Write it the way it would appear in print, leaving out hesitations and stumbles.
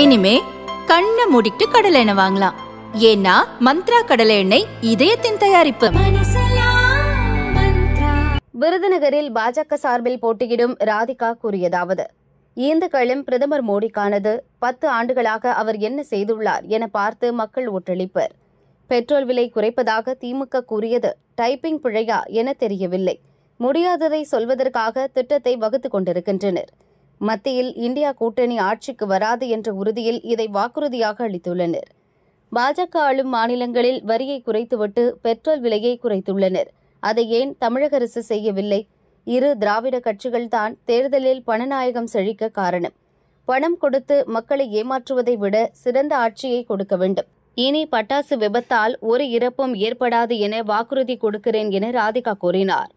இனிமே கண்ணை மூடிட்டு கடலை எண்ணெய் வாங்கலாம். ஏன்னா மந்த்ரா கடலை எண்ணெய் இதயத்தின் தயாரிப்பு. விருதுநகரில் பாஜக சார்பில் போட்டியிடும் ராதிகா கூறியதாவது: இந்துக்களும் பிரதமர் மோடிக்கானது. 10 ஆண்டுகளாக அவர் என்ன செய்துள்ளார் என பார்த்து மக்கள் ஓட்டளிப்பர். பெட்ரோல் விலை குறைப்பதாக திமுக கூறியது டைப்பிங் பிழையா என தெரியவில்லை. முடியாததை சொல்வதற்காக திட்டத்தை வகுத்துக் கொண்டிருக்கின்றனர். மத்தியில் இந்தியா கூட்டணி ஆட்சிக்கு வராது என்ற உறுதியில் இதை வாக்குறுதியாக அளித்துள்ளனர். பாஜக ஆளும் மாநிலங்களில் வரியை குறைத்துவிட்டு பெட்ரோல் விலையை குறைத்துள்ளனர். அதை ஏன் தமிழக அரசு செய்யவில்லை? இரு திராவிட கட்சிகள்தான் தேர்தலில் பணநாயகம் செழிக்க காரணம். பணம் கொடுத்து மக்களை ஏமாற்றுவதை விட சிறந்த ஆட்சியை கொடுக்க வேண்டும். இனி பட்டாசு விபத்தால் ஒரு இறப்பும் ஏற்படாது என வாக்குறுதி கொடுக்கிறேன் என ராதிகா கூறினார்.